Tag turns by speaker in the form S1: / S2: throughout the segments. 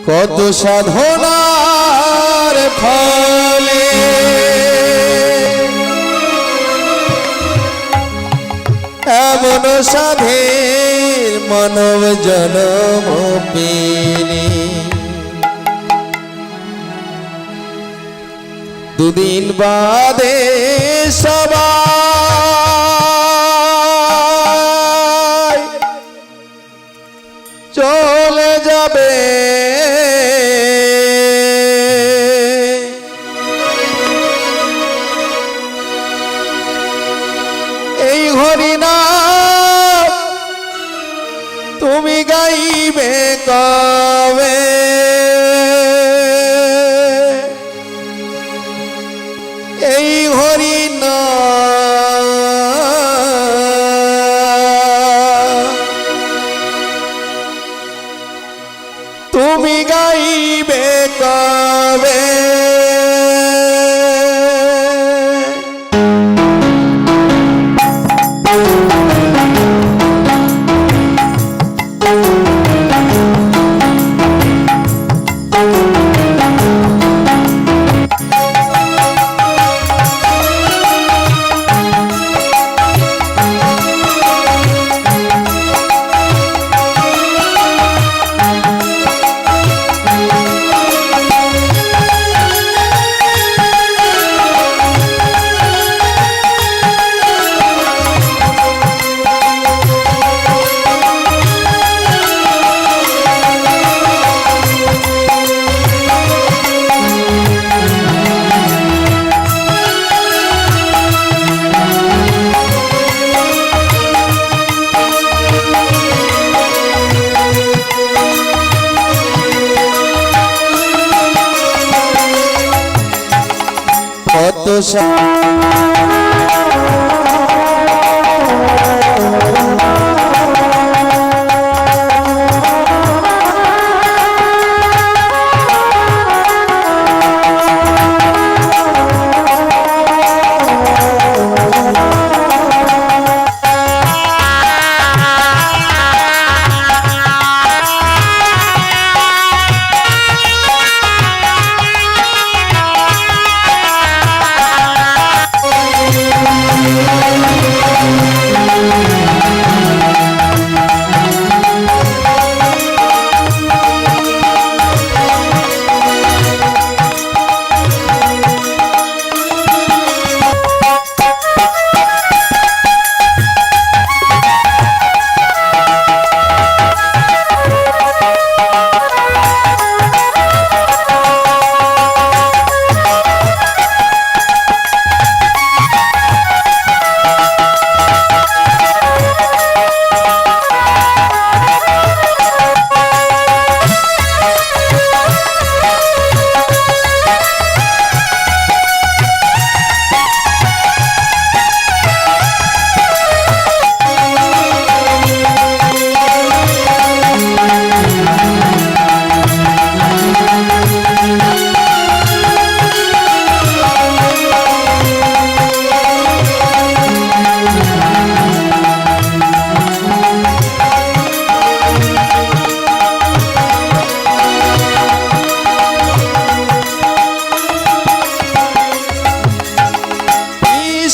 S1: কত সাধনার ফলে এমন সাধের মানব জন্ম পেলে দুদিন বাদে সবাই চলে যাবে এই হরিনাম তুমি গাইবে কবে এই হরিনাম তুমি গাইবে কবে কত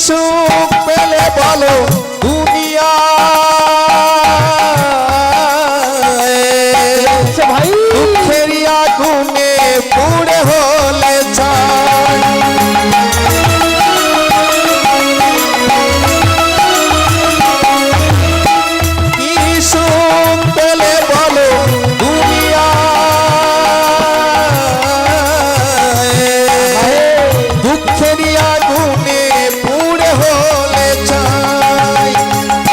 S1: সুখ পেলে বলো দুনিয়া ভাই দুঃখের আগুনে পুড়ে হলে ছাই কি সুখ পেলে বলো দুনিয়া দুঃখের আগুনে হলে চাই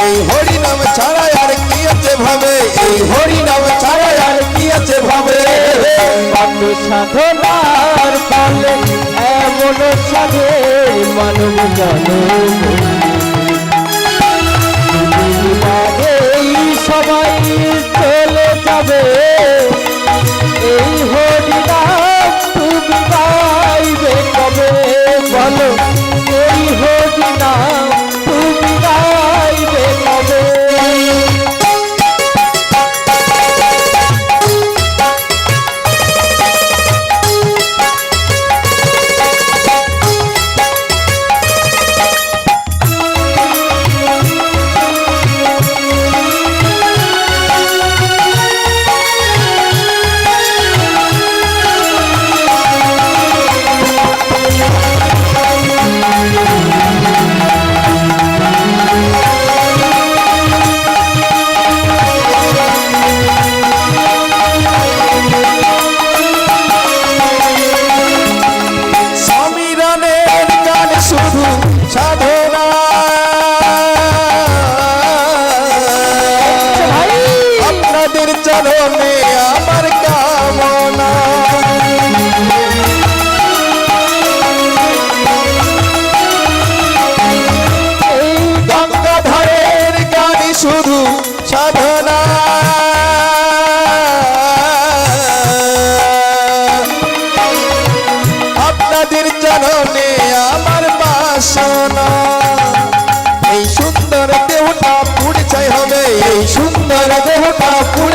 S1: এই হরিনাম ছাড়া আর কি আছে ভাবে এই হরিনাম ছাড়া আর কি আছে ভাবে
S2: কত সাধনার ফলে এমন সাধে মানব জন্ম সবাই চলে যাবে এই হরিনাম তুমি গাইবে কবে বলো এই হরিনাম তুমি গাইবে কবে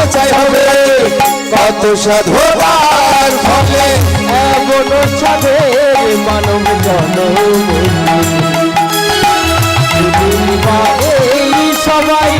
S1: বাঁচাই হবে কত সাধুতার ফলে
S2: এমন সাধের মানব জনম এই সবাই